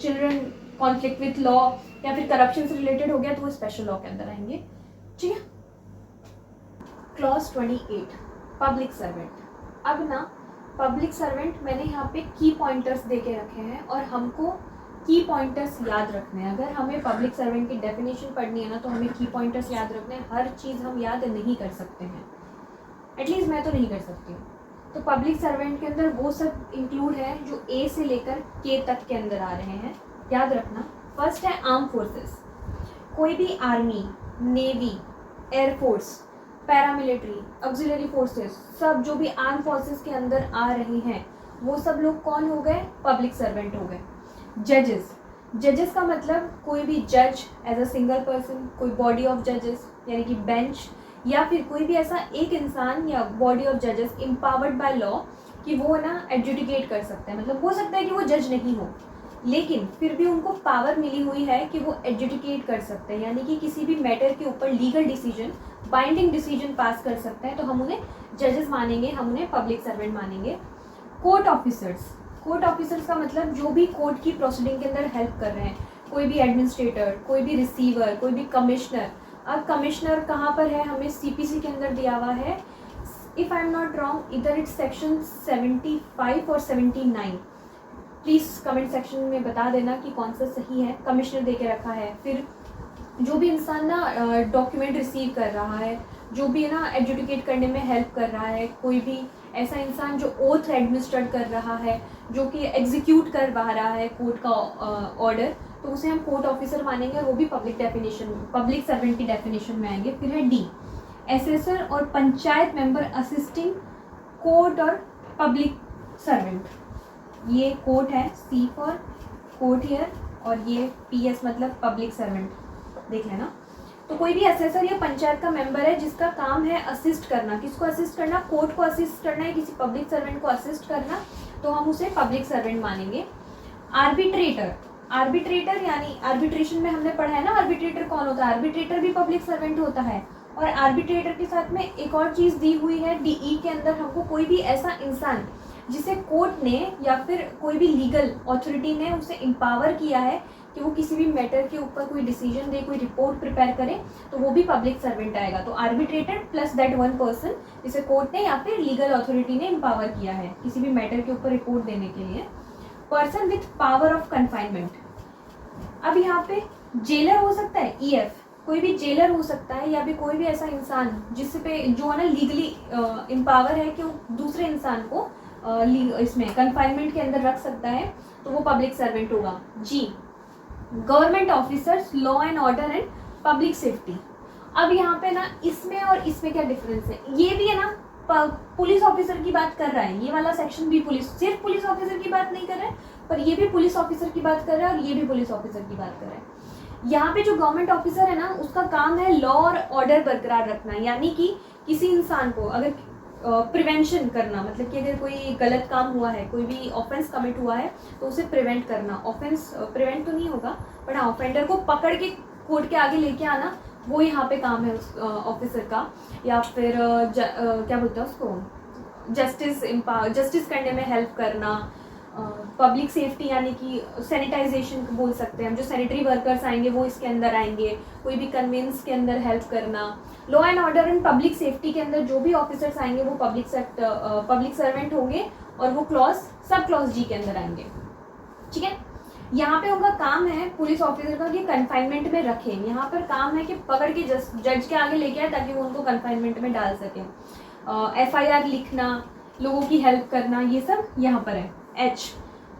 children conflict with law या फिर करप्शन से रिलेटेड हो गया, तो वो स्पेशल लॉ के अंदर आएंगे। ठीक है। Clause 28 public servant. अब ना पब्लिक सर्वेंट मैंने यहाँ पे की पॉइंटर्स दे के रखे हैं और हमको की पॉइंटर्स याद रखने हैं। अगर हमें पब्लिक सर्वेंट की डेफिनेशन पढ़नी है ना, तो हमें की पॉइंटर्स याद रखने हैं। हर चीज़ हम याद नहीं कर सकते हैं, एटलीस्ट मैं तो नहीं कर सकती हूँ। तो पब्लिक सर्वेंट के अंदर वो सब इंक्लूड है जो ए से लेकर के तक के अंदर आ रहे हैं, याद रखना। फर्स्ट है आर्म फोर्सेस। कोई भी army, navy, air force, paramilitary, auxiliary forces, सब जो भी आर्म फोर्सेस के अंदर आ रही हैं, वो सब लोग कौन हो गए? पब्लिक सर्वेंट हो गए। जजेस। जजेस का मतलब कोई भी जज एज अ सिंगल पर्सन, कोई बॉडी ऑफ जजेस यानी कि बेंच, या फिर कोई भी ऐसा एक इंसान या बॉडी ऑफ जजेस इम्पावर्ड बाय लॉ कि वो ना एडजुडिकेट कर सकते हैं। मतलब हो सकता है कि वो जज नहीं हो, लेकिन फिर भी उनको पावर मिली हुई है कि वो एडजुडिकेट कर सकते हैं, यानी कि किसी भी मैटर के ऊपर लीगल डिसीजन, बाइंडिंग डिसीजन पास कर सकते हैं, तो हम उन्हें जजेस मानेंगे, हम उन्हें पब्लिक सर्वेंट मानेंगे। Court officers. कोर्ट ऑफिसर्स का मतलब जो भी कोर्ट की प्रोसीडिंग के अंदर हेल्प कर रहे हैं, कोई भी एडमिनिस्ट्रेटर, कोई भी रिसीवर, कोई भी कमिश्नर। अब कमिश्नर कहाँ पर है? हमें सीपीसी के अंदर दिया हुआ है, if I am not wrong, इधर इट्स सेक्शन 75 और 79। प्लीज़ कमेंट सेक्शन में बता देना कि कौन सा सही है। कमिश्नर दे के रखा है। फिर जो भी इंसान ना डॉक्यूमेंट रिसीव कर रहा है, जो भी है ना एडजुडिकेट करने में हेल्प कर रहा है, कोई भी ऐसा इंसान जो ओथ एडमिनिस्ट्रेट कर रहा है, जो कि एग्जीक्यूट कर पा रहा है कोर्ट का ऑर्डर, तो उसे हम कोर्ट ऑफिसर मानेंगे और वो भी पब्लिक सर्वेंट की डेफिनेशन में आएंगे। फिर है डी, एसेसर और पंचायत मेंबर असिस्टिंग कोर्ट और पब्लिक सर्वेंट। ये कोर्ट है, सी फॉर कोर्टियर, और ये पीएस मतलब पब्लिक सर्वेंट, देख लेना। तो कोई भी असेसर या पंचायत का मेंबर है जिसका काम है असिस्ट करना। किसको असिस्ट करना? कोर्ट को असिस्ट करना है, किसी पब्लिक सर्वेंट को असिस्ट करना, तो हम उसे पब्लिक सर्वेंट मानेंगे। आर्बिट्रेटर। आर्बिट्रेटर यानी आर्बिट्रेशन में हमने पढ़ा है ना, आर्बिट्रेटर कौन होता है? आर्बिट्रेटर भी पब्लिक सर्वेंट होता है। और आर्बिट्रेटर के साथ में एक और चीज़ दी हुई है डीई के अंदर, हमको कोई भी ऐसा इंसान जिसे कोर्ट ने या फिर कोई भी लीगल अथॉरिटी ने उसे एम्पावर किया है कि वो किसी भी मैटर के ऊपर कोई डिसीजन दे, कोई रिपोर्ट प्रिपेयर करे, तो वो भी पब्लिक सर्वेंट आएगा। तो arbitrator plus that one person जिसे कोर्ट ने या फिर लीगल अथॉरिटी ने एम्पावर किया है किसी भी मैटर के ऊपर रिपोर्ट देने के लिए। Person with power of confinement. अब यहाँ पे जेलर हो सकता है, ईएफ, कोई भी जेलर हो सकता है, या भी कोई भी ऐसा इंसान जिस पे जो है ना लीगली एम्पावर है कि वो दूसरे इंसान को इसमें कन्फाइनमेंट के अंदर रख सकता है तो वो पब्लिक सर्वेंट होगा। जी, government officers, law and order and public safety. अब यहाँ पे ना इसमें और इसमें क्या डिफरेंस है, ये भी है ना पुलिस ऑफिसर की बात कर रहा है, ये वाला सेक्शन भी सिर्फ पुलिस ऑफिसर की बात नहीं कर रहा है, पर ये भी पुलिस ऑफिसर की बात कर रहा है और ये भी पुलिस ऑफिसर की बात कर रहा है। यहाँ पे जो गवर्नमेंट ऑफिसर है ना, उसका काम है लॉ और ऑर्डर बरकरार रखना, यानी कि किसी इंसान को अगर प्रिवेंशन करना, मतलब कि अगर कोई गलत काम हुआ है, कोई भी ऑफेंस कमिट हुआ है तो उसे प्रिवेंट करना। ऑफेंस प्रिवेंट तो नहीं होगा, बट हाँ, ऑफेंडर को पकड़ के कोर्ट के आगे लेके आना, वो यहाँ पे काम है उस ऑफिसर का। या फिर क्या बोलते हैं उसको, जस्टिस करने में हेल्प करना। पब्लिक सेफ्टी यानी कि सैनिटाइजेशन बोल सकते हैं हम, जो सैनिटरी वर्कर्स आएंगे वो इसके अंदर आएंगे, कोई भी कन्वेंस के अंदर हेल्प करना। Law and order and public safety के अंदर जो भी ऑफिसर्स आएंगे वो पब्लिक सर्वेंट होंगे और वो सब क्लॉज जी के अंदर आएंगे। ठीक है, यहाँ पे उनका काम है पुलिस ऑफिसर का कि कन्फाइनमेंट में रखें। यहाँ पर काम है कि पकड़ के जज के आगे लेके आए ताकि वो उनको कन्फाइनमेंट में डाल सकें। FIR लिखना, लोगों की हेल्प करना, ये सब यहाँ पर है। H,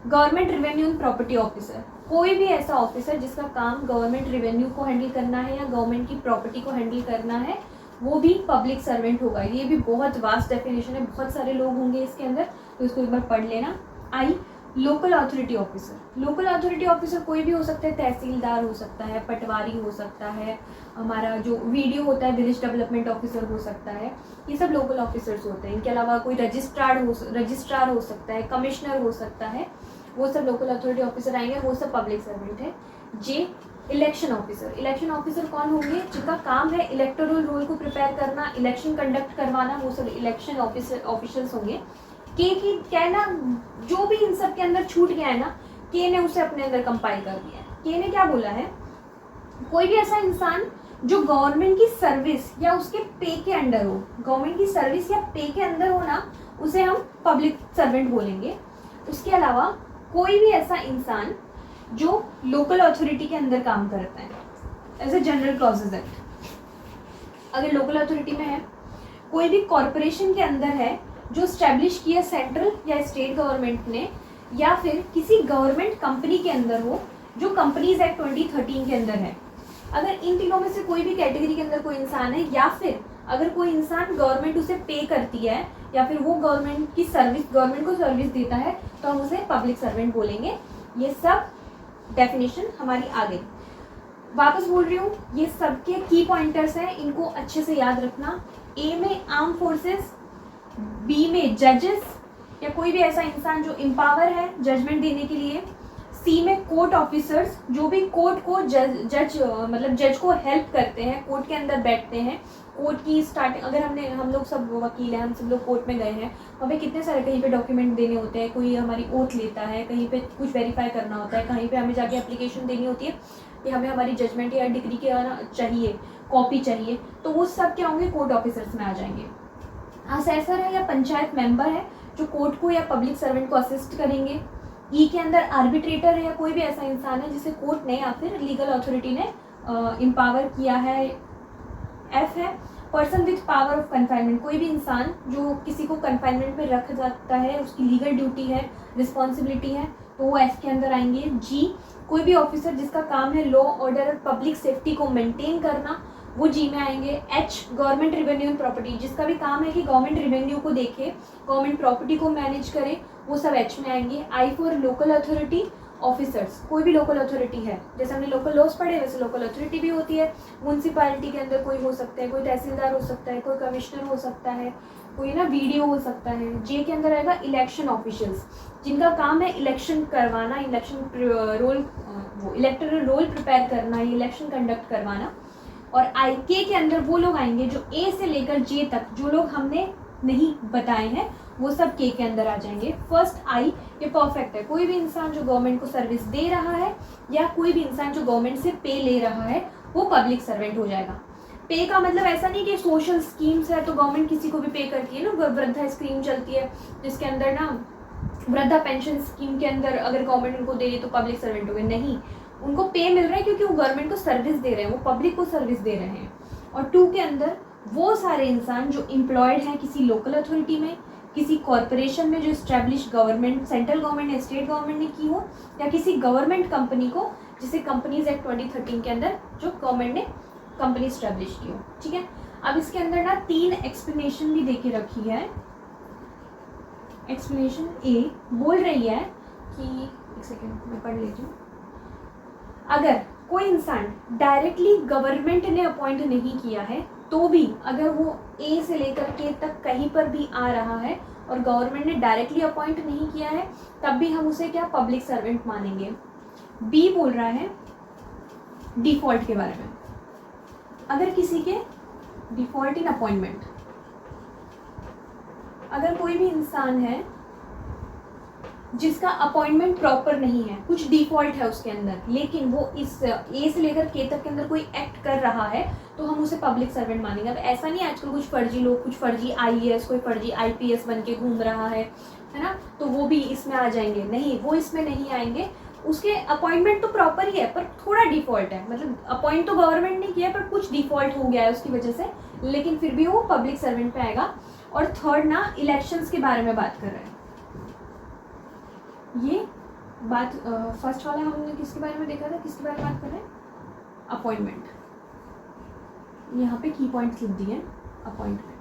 government revenue and property officer. कोई भी ऐसा ऑफिसर जिसका काम गवर्नमेंट रिवेन्यू को हैंडल करना है या गवर्नमेंट की प्रॉपर्टी को हैंडल करना है, वो भी पब्लिक सर्वेंट होगा। ये भी बहुत वास्ट डेफिनेशन है, बहुत सारे लोग होंगे इसके अंदर, तो इसको एक बार पढ़ लेना। I, local authority officer. Local authority officer कोई भी हो सकता है, तहसीलदार हो सकता है, पटवारी हो सकता है, हमारा जो वीडियो होता है विलेज डेवलपमेंट ऑफिसर हो सकता है, ये सब लोकल ऑफिसर्स होते हैं। इनके अलावा कोई रजिस्ट्रार हो सकता है, कमिश्नर हो सकता है, वो सब लोकल अथॉरिटी ऑफिसर आएंगे, वो सब पब्लिक सर्वेंट है। जे, इलेक्शन ऑफिसर। इलेक्शन ऑफिसर कौन होंगे, जिनका काम है इलेक्टोरल रोल को प्रिपेयर करना, इलेक्शन कंडक्ट करवाना, वो सब इलेक्शन ऑफिसर्स होंगे। के की क्या है ना, जो भी इन सब के अंदर छूट गया है ना, के ने उसे अपने अंदर कंपाइल कर दिया है। के ने क्या बोला है, कोई भी ऐसा इंसान जो गवर्नमेंट की सर्विस या उसके पे के अंडर हो, गवर्नमेंट की सर्विस या पे के अंदर हो ना, उसे हम पब्लिक सर्वेंट बोलेंगे। उसके अलावा कोई भी ऐसा इंसान जो लोकल अथॉरिटी के अंदर काम करता है, as a general clauses act. अगर लोकल अथॉरिटी में है, कोई भी कॉरपोरेशन के अंदर है जो स्टैब्लिश किया सेंट्रल या स्टेट गवर्नमेंट ने, या फिर किसी गवर्नमेंट कंपनी के अंदर हो जो कंपनीज एक्ट 2013 के अंदर है। अगर इन तीनों में से कोई भी कैटेगरी के अंदर कोई इंसान है, या फिर अगर कोई इंसान गवर्नमेंट उसे पे करती है, या फिर वो गवर्नमेंट को सर्विस देता है, तो हम उसे पब्लिक सर्वेंट बोलेंगे। ये सब डेफिनेशन हमारी आ गई। वापस बोल रही हूँ, ये सबके की पॉइंटर्स हैं, इनको अच्छे से याद रखना। ए में आर्म फोर्सेस, बी में जजेस या कोई भी ऐसा इंसान जो एम्पावर है जजमेंट देने के लिए, सी में कोर्ट ऑफिसर्स जो भी कोर्ट को जज को हेल्प करते हैं, कोर्ट के अंदर बैठते हैं। कोर्ट की स्टार्टिंग, अगर हम लोग सब वकील हैं, हम सब लोग कोर्ट में गए हैं, वहाँ पे कितने सारे कहीं पे डॉक्यूमेंट देने होते हैं, कोई हमारी ओथ लेता है, कहीं पे कुछ वेरीफाई करना होता है, कहीं पे हमें जाके एप्लीकेशन देनी होती है कि हमें हमारी जजमेंट या डिग्री के चाहिए, कॉपी चाहिए, तो वो सब क्या होंगे, कोर्ट ऑफिसर्स में आ जाएंगे। असेसर है या पंचायत मेंबर है जो कोर्ट को या पब्लिक सर्वेंट को असिस्ट करेंगे। ई के अंदर आर्बिट्रेटर है या कोई भी ऐसा इंसान है जिसे कोर्ट ने या फिर लीगल अथॉरिटी ने एम्पावर किया है। एफ है person with power of confinement, कोई भी इंसान जो किसी को कन्फाइनमेंट में रख जाता है, उसकी लीगल ड्यूटी है, रिस्पॉन्सिबिलिटी है, तो वो एफ के अंदर आएंगे। जी, कोई भी ऑफिसर जिसका काम है लॉ ऑर्डर और पब्लिक सेफ्टी को मेंटेन करना, वो जी में आएंगे। H, government revenue and property, जिसका भी काम है कि गवर्नमेंट रिवेन्यू को देखे, गवर्नमेंट प्रॉपर्टी को मैनेज करे, वो सब एच में आएंगे। I for local authority officers, कोई भी लोकल अथॉरिटी है, जैसे हमने लोकल लॉज पढ़े वैसे लोकल अथॉरिटी भी होती है। म्यूनसिपैलिटी के अंदर कोई हो सकता है, कोई तहसीलदार हो सकता है, कोई कमिश्नर हो सकता है, कोई ना वीडियो हो सकता है। जे के अंदर आएगा इलेक्शन ऑफिशियल्स, जिनका काम है इलेक्शन करवाना, इलेक्टोरल रोल प्रिपेयर करना, इलेक्शन कंडक्ट करवाना। और आई के अंदर वो लोग आएंगे जो ए से लेकर जे तक, जो लोग हमने नहीं बताए हैं, वो सब के अंदर आ जाएंगे। फर्स्ट आई, ये परफेक्ट है, कोई भी इंसान जो गवर्नमेंट को सर्विस दे रहा है या कोई भी इंसान जो गवर्नमेंट से पे ले रहा है, वो पब्लिक सर्वेंट हो जाएगा। पे का मतलब ऐसा नहीं कि सोशल स्कीम्स है तो गवर्नमेंट किसी को भी पे करती है ना, वृद्धा स्कीम चलती है जिसके अंदर ना वृद्धा पेंशन स्कीम के अंदर अगर गवर्नमेंट उनको दे रही तो पब्लिक सर्वेंट हो गए, नहीं, उनको पे मिल रहा है क्योंकि वो गवर्नमेंट को सर्विस दे रहे हैं, वो पब्लिक को सर्विस दे रहे हैं। और 2 के अंदर वो सारे इंसान जो एम्प्लॉयड हैं किसी लोकल अथॉरिटी में किसी कॉरपोरेशन में जो इस्टेब्लिश गवर्नमेंट, सेंट्रल गवर्नमेंट या स्टेट गवर्नमेंट ने की हो, या किसी गवर्नमेंट कंपनी को, जिसे कंपनीज एक्ट 2013 के अंदर जो गवर्नमेंट ने कंपनी इस्टेब्लिश की हो। ठीक है, अब इसके अंदर ना 3 एक्सप्लेनेशन भी देके रखी है। एक्सप्लेनेशन ए बोल रही है कि, एक सेकेंड मैं पढ़ लेती हूँ, अगर कोई इंसान डायरेक्टली गवर्नमेंट ने अपॉइंट नहीं किया है तो भी अगर वो ए से लेकर के तक कहीं पर भी आ रहा है और गवर्नमेंट ने डायरेक्टली अपॉइंट नहीं किया है, तब भी हम उसे क्या पब्लिक सर्वेंट मानेंगे। बी बोल रहा है डिफॉल्ट के बारे में, अगर किसी के डिफॉल्ट इन अपॉइंटमेंट, अगर कोई भी इंसान है जिसका अपॉइंटमेंट प्रॉपर नहीं है, कुछ डिफॉल्ट है उसके अंदर, लेकिन वो इस ए से लेकर के तक के अंदर कोई एक्ट कर रहा है, तो हम उसे पब्लिक सर्वेंट मानेंगे। अब ऐसा नहीं आजकल कुछ फर्जी लोग, कुछ फर्जी आईएएस, कोई फर्जी आईपीएस बन के घूम रहा है ना, तो वो भी इसमें आ जाएंगे, नहीं वो इसमें नहीं आएंगे। उसके अपॉइंटमेंट तो प्रॉपर ही है पर थोड़ा डिफॉल्ट है, मतलब अपॉइंट तो गवर्नमेंट ने किया पर कुछ डिफॉल्ट हो गया है उसकी वजह से, लेकिन फिर भी वो पब्लिक सर्वेंट पे आएगा। और थर्ड ना इलेक्शंस के बारे में बात कर रहे हैं। ये बात फर्स्ट वाला हमने किसके बारे में देखा था, किसके बारे में बात कर रहे हैं, अपॉइंटमेंट। यहाँ पे की पॉइंट्स लिख दिए, अपॉइंटमेंट।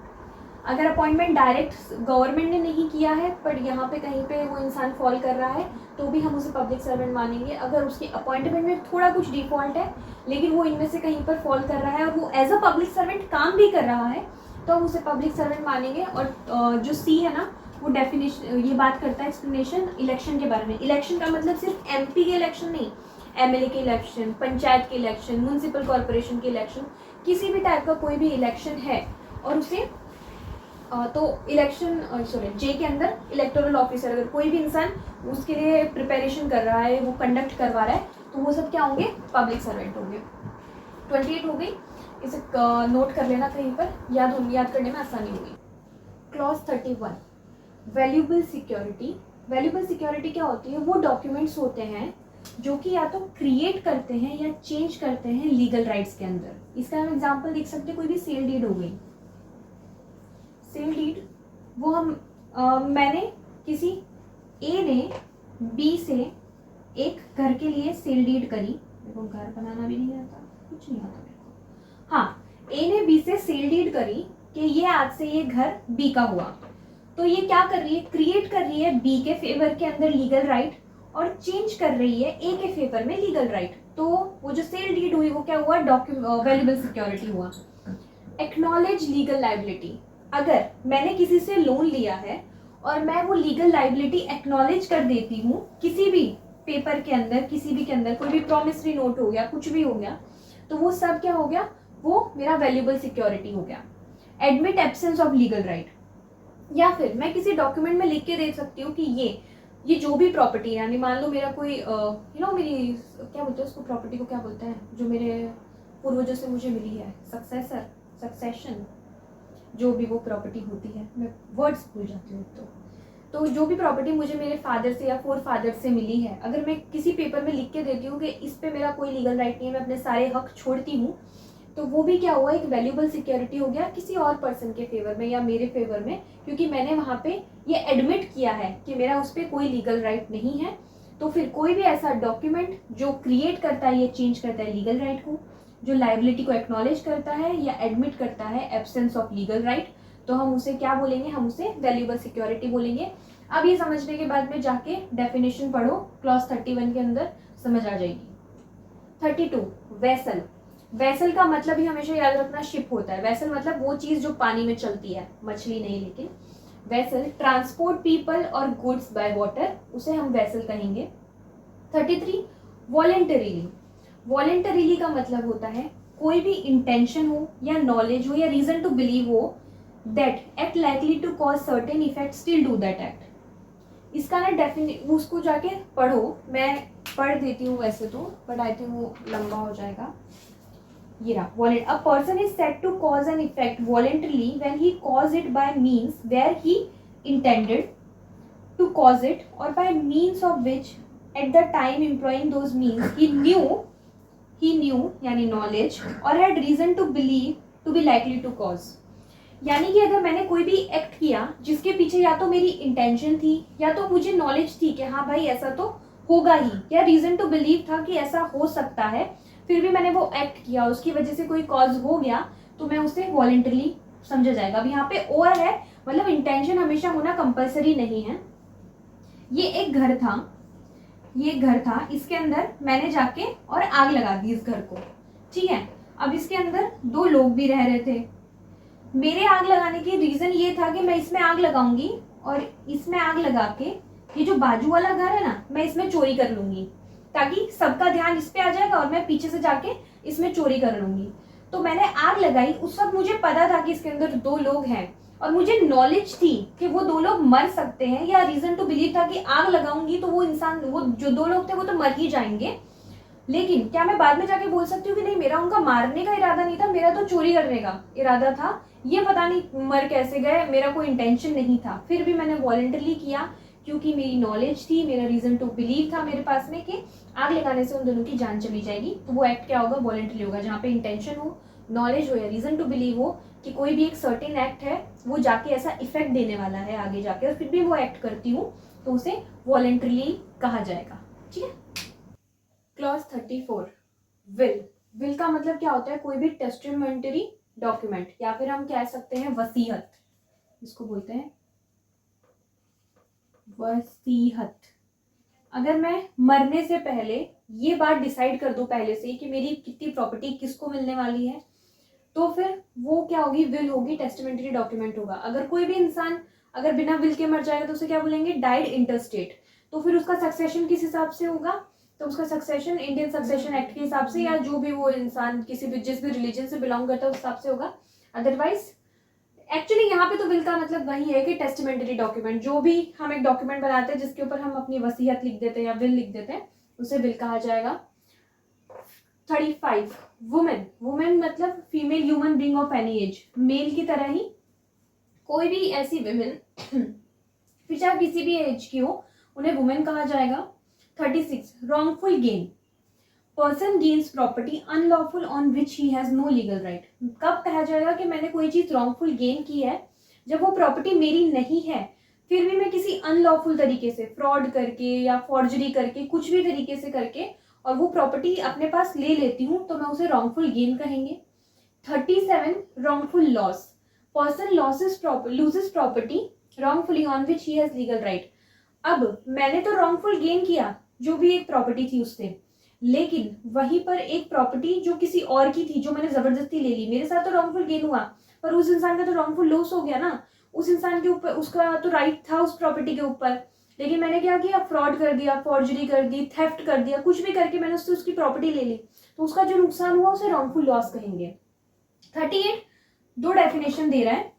अगर अपॉइंटमेंट डायरेक्ट गवर्नमेंट ने नहीं किया है पर यहाँ पे कहीं पे वो इंसान फॉल कर रहा है, तो भी हम उसे पब्लिक सर्वेंट मानेंगे। अगर उसके अपॉइंटमेंट में थोड़ा कुछ डिफॉल्ट है लेकिन वो इनमें से कहीं पर फॉल कर रहा है और वो एज अ पब्लिक सर्वेंट काम भी कर रहा है, तो हम उसे पब्लिक सर्वेंट मानेंगे। और जो सी है ना, वो डेफिनेशन, ये बात करता है एक्सप्लेनेशन इलेक्शन के बारे में। इलेक्शन का मतलब सिर्फ एमपी के इलेक्शन नहीं, एमएलए के इलेक्शन, पंचायत के इलेक्शन, म्यूनसिपल कॉर्पोरेशन के इलेक्शन, किसी भी टाइप का कोई भी इलेक्शन है और उसे तो इलेक्शन जे के अंदर इलेक्टोरल ऑफिसर, अगर कोई भी इंसान उसके लिए प्रिपरेशन कर रहा है, वो कंडक्ट करवा रहा है, तो वो सब क्या होंगे, पब्लिक सर्वेंट होंगे। 28 हो गई, इसे नोट कर लेना कहीं पर, याद करने में आसानी होगी। Clause 31 valuable security. Valuable security क्या होती है, वो डॉक्यूमेंट्स होते हैं जो कि या तो क्रिएट करते हैं या चेंज करते हैं लीगल राइट्स के अंदर। इसका हम एग्जांपल देख सकते हैं, कोई भी सेल डीड हो गई, सेल डीड वो मैंने किसी ए ने बी से एक घर के लिए सेल डीड करी, मेरे को घर बनाना भी नहीं आता, कुछ नहीं आता मेरे को, हाँ, ए ने बी से सेल डीड करी कि ये आज से ये घर बी का हुआ, तो ये क्या कर रही है, क्रिएट कर रही है बी के फेवर के अंदर लीगल राइट और चेंज कर रही है ए के फेवर में लीगल राइट। तो वो जो सेल डीड हुई वो क्या हुआ, वैल्यूएबल सिक्योरिटी हुआ। एक्नॉलेज लीगल लाइबिलिटी, अगर मैंने किसी से लोन लिया है और मैं वो लीगल लाइबिलिटी एक्नॉलेज कर देती हूँ किसी भी पेपर के अंदर, किसी भी के अंदर, कोई भी प्रॉमिसरी नोट हो गया, कुछ भी हो गया, तो वो सब क्या हो गया, वो मेरा वैल्यूएबल सिक्योरिटी हो गया। Admit absence of legal right, या फिर मैं किसी डॉक्यूमेंट में लिख के दे सकती हूँ कि ये जो भी प्रॉपर्टी है, यानी मान लो मेरा कोई मेरी क्या बोलते हैं उसको, प्रॉपर्टी को क्या बोलते हैं, जो मेरे पूर्वजों से मुझे मिली है, सक्सेशन, जो भी वो प्रॉपर्टी होती है, मैं वर्ड्स भूल जाती हूँ। तो जो भी प्रॉपर्टी मुझे मेरे फादर से या फोर फादर से मिली है, अगर मैं किसी पेपर में लिख के देती हूँ कि इस पे मेरा कोई लीगल राइट नहीं है, मैं अपने सारे हक छोड़ती हूँ, तो वो भी क्या हुआ, एक वैल्यूएबल सिक्योरिटी हो गया किसी और पर्सन के फेवर में या मेरे फेवर में, क्योंकि मैंने वहाँ पे ये एडमिट किया है कि मेरा उस पर कोई लीगल राइट नहीं है। तो फिर कोई भी ऐसा डॉक्यूमेंट जो क्रिएट करता है या चेंज करता है लीगल राइट को, जो लाइबिलिटी को एक्नॉलेज करता है या एडमिट करता है एब्सेंस ऑफ लीगल राइट, तो हम उसे क्या बोलेंगे, हम उसे वैल्यूएबल सिक्योरिटी बोलेंगे। अब ये समझने के बाद में जाके डेफिनेशन पढ़ो, क्लॉज 31 के अंदर समझ आ जाएगी। 32 वेसल। वेसल का मतलब ही हमेशा याद रखना शिप होता है। वेसल मतलब वो चीज़ जो पानी में चलती है, मछली नहीं, लेकिन वेसल ट्रांसपोर्ट पीपल और गुड्स बाय वाटर, उसे हम वेसल कहेंगे। 33 वॉलेंटरीली। वॉलेंटरीली का मतलब होता है कोई भी इंटेंशन हो या नॉलेज हो या रीजन टू बिलीव हो that act likely to cause certain effect still do that act. इसका ना उसको जाके पढ़ो, मैं पढ़ देती हूँ वैसे तो, बट आई थिंक वो लंबा हो जाएगा। ये रहा, a person is said to cause an effect voluntarily when he cause it by means where he intended to cause it or by means of which at the time employing those means he knew यानी knowledge or had reason to believe to be likely to cause। यानी कि अगर मैंने कोई भी act किया जिसके पीछे या तो मेरी इंटेंशन थी या तो मुझे नॉलेज थी कि हाँ भाई ऐसा तो होगा ही, या रीजन टू बिलीव था कि ऐसा हो सकता है, फिर भी मैंने वो एक्ट किया, उसकी वजह से कोई कॉज हो गया, तो मैं उसे वॉलेंटरली समझा जाएगा। अब यहाँ पे और है, मतलब इंटेंशन हमेशा होना कंपलसरी नहीं है। ये एक घर था, ये एक घर था, इसके अंदर मैंने जाके और आग लगा दी इस घर को, ठीक है। अब इसके अंदर दो लोग भी रह रहे थे। मेरे आग लगाने की रीजन ये था कि मैं इसमें आग लगाऊंगी और इसमें आग लगा के ये जो बाजू वाला घर है ना, मैं इसमें चोरी कर लूंगी, ताकि सबका ध्यान इस पे आ जाएगा और मैं पीछे से जाके इसमें चोरी कर लूंगी। तो मैंने आग लगाई, उस वक्त मुझे पता था कि इसके अंदर दो लोग हैं और मुझे नॉलेज थी कि वो दो लोग मर सकते हैं, या रीजन टू बिलीव था कि आग लगाऊंगी तो वो इंसान, वो जो दो लोग थे वो तो मर ही जाएंगे। लेकिन क्या मैं बाद में जाके बोल सकती हूँ कि नहीं मेरा उनका मारने का इरादा नहीं था, मेरा तो चोरी करने का इरादा था, ये पता नहीं मर कैसे गए, मेरा कोई इंटेंशन नहीं था। फिर भी मैंने वॉलेंटरली किया क्योंकि मेरी नॉलेज थी, मेरा रीजन टू बिलीव था मेरे पास में कि आग लगाने से उन दोनों की जान चली जाएगी। तो वो एक्ट क्या होगा, वॉलेंटरी होगा। जहाँ पे इंटेंशन हो, नॉलेज हो या रीजन टू बिलीव हो कि कोई भी एक सर्टेन एक्ट है वो जाके ऐसा इफेक्ट देने वाला है आगे जाके, और फिर भी वो एक्ट करती हूँ, तो उसे वॉलेंटरली कहा जाएगा, ठीक है। Clause 34, will. विल का मतलब क्या होता है, कोई भी टेस्टामेंटरी डॉक्यूमेंट, या फिर हम कह सकते हैं वसीयत, इसको बोलते हैं वसीयत। अगर मैं मरने से पहले ये बात डिसाइड कर दूं पहले से कि मेरी कितनी प्रॉपर्टी किसको मिलने वाली है, तो फिर वो क्या होगी, विल होगी, टेस्टामेंटरी डॉक्यूमेंट होगा। अगर कोई भी इंसान अगर बिना विल के मर जाएगा तो उसे क्या बोलेंगे, डाइड इंटरस्टेट। तो फिर उसका सक्सेशन किस हिसाब से होगा, तो उसका सक्सेशन इंडियन सक्सेशन एक्ट के हिसाब से, या जो भी वो इंसान किसी भी जिस भी रिलीजन से बिलोंग करता है उस हिसाब से होगा। अदरवाइज एक्चुअली यहाँ पे तो विल का मतलब वही है कि टेस्टामेंटरी डॉक्यूमेंट, जो भी हम एक डॉक्यूमेंट बनाते हैं जिसके ऊपर हम अपनी वसीयत लिख देते हैं या विल लिख देते हैं, उसे विल कहा जाएगा। 35, वुमेन। वुमेन मतलब female human being of any age, male की तरह ही कोई भी ऐसी विमेन फिर चाहे किसी भी एज की हो, उन्हें वुमेन कहा जाएगा। 36, wrongful gain. Person gains property unlawful on which he has no legal right. कब कहा जाएगा कि मैंने कोई चीज रॉन्गफुल गेन की है, जब वो प्रॉपर्टी मेरी नहीं है, फिर भी मैं किसी अनलॉफुल तरीके से, फ्रॉड करके या फॉर्जरी करके, कुछ भी तरीके से करके, और वो प्रॉपर्टी अपने पास ले लेती हूँ, तो मैं उसे रॉन्गफुल गेन कहेंगे। 37, wrongful loss. Person loses property wrongfully on which he has legal right. अब मैंने तो रॉन्गफुल गेन किया जो भी एक प्रॉपर्टी थी उससे, लेकिन वहीं पर एक प्रॉपर्टी जो किसी और की थी, जो मैंने जबरदस्ती ले ली, मेरे साथ तो रॉन्गफुल गेन हुआ, पर उस इंसान का तो रॉन्गफुल लॉस हो गया ना। उस इंसान के ऊपर उसका तो राइट था उस प्रॉपर्टी के ऊपर, लेकिन मैंने क्या किया, फ्रॉड कर दिया, फॉर्जरी कर दी, थेफ्ट कर दिया, कुछ भी करके मैंने उससे उसकी प्रॉपर्टी ले ली, तो उसका जो नुकसान हुआ उसे रॉन्गफुल लॉस कहेंगे। 38, दो डेफिनेशन दे रहा है,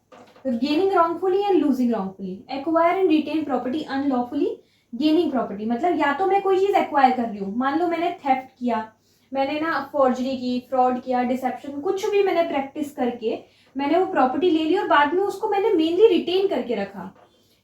gaining wrongfully and losing wrongfully. Acquire and retain property unlawfully, gaining property मतलब या तो मैं कोई चीज एक्वायर कर रही हूँ, मान लो मैंने थेफ्ट किया, मैंने ना फॉर्जरी की, फ्रॉड किया, डिसेप्शन, कुछ भी मैंने प्रैक्टिस करके मैंने वो प्रॉपर्टी ले ली और बाद में उसको मैंने मेनली रिटेन करके रखा।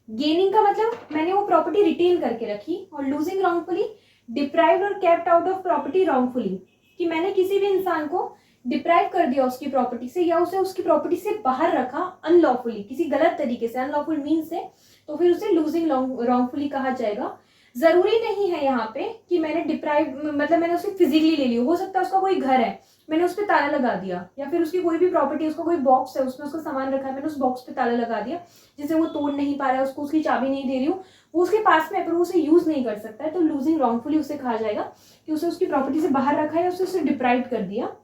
गेनिंग का मतलब मैंने वो प्रॉपर्टी रिटेन करके रखी। और लूजिंग रॉन्गफुली, डिप्राइव्ड और kept out of property wrongfully, कि मैंने किसी भी इंसान को डिप्राइव कर दिया उसकी प्रॉपर्टी से, या उसे उसकी प्रॉपर्टी से बाहर रखा अनलॉफुली, किसी गलत तरीके से, अनलॉफुल मीन से, तो फिर उसे लूजिंग रॉन्गफुली कहा जाएगा। जरूरी नहीं है यहाँ पे कि मैंने डिप्राइव मतलब मैंने उसे फिजिकली ले लिया, हो सकता है उसका कोई घर है, मैंने उस पर ताला लगा दिया, या फिर उसकी कोई भी प्रॉपर्टी, उसका कोई बॉक्स है उसमें उसका सामान रखा है, मैंने उस बॉक्स पे ताला लगा दिया जिसे वो तोड़ नहीं पा रहा है, उसको उसकी चाबी नहीं दे रही हूँ, वो उसके पास में है पर वो उसे यूज नहीं कर सकता है, तो लूजिंग रॉन्गफुली उसे कहा जाएगा कि उसे उसकी प्रॉपर्टी से बाहर रखा है या उसे डिप्राइव कर दिया।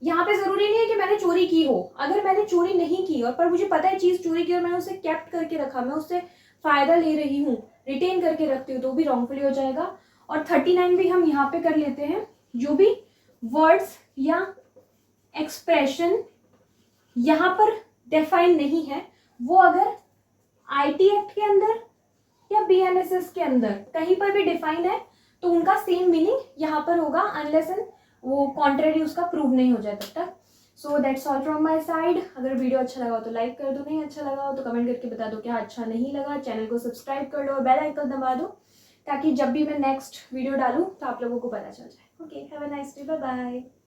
यहाँ पे जरूरी नहीं है कि मैंने चोरी की हो, अगर मैंने चोरी नहीं की और पर मुझे पता है चीज चोरी की और मैंने उसे कैप्ट करके रखा, मैं उससे फायदा ले रही हूँ, रिटेन करके रखती हूँ, तो भी रॉन्गफुली हो जाएगा। और 39 भी हम यहाँ पे कर लेते हैं, जो भी वर्ड्स या एक्सप्रेशन यहाँ पर डिफाइन नहीं है, वो अगर आईटी एक्ट के अंदर या बीएनएसएस के अंदर कहीं पर भी डिफाइन है, तो उनका सेम मीनिंग यहाँ पर होगा, अनलेस एंड वो कॉन्ट्रेरी उसका प्रूव नहीं हो जाए तब तक। So that's all from my side. अगर वीडियो अच्छा लगा हो तो लाइक कर दो, नहीं अच्छा लगा हो तो कमेंट करके बता दो क्या अच्छा नहीं लगा। चैनल को सब्सक्राइब कर लो और बेल आइकन दबा दो, ताकि जब भी मैं नेक्स्ट वीडियो डालूँ तो आप लोगों को पता चल जाए। Okay, have a nice day, bye bye.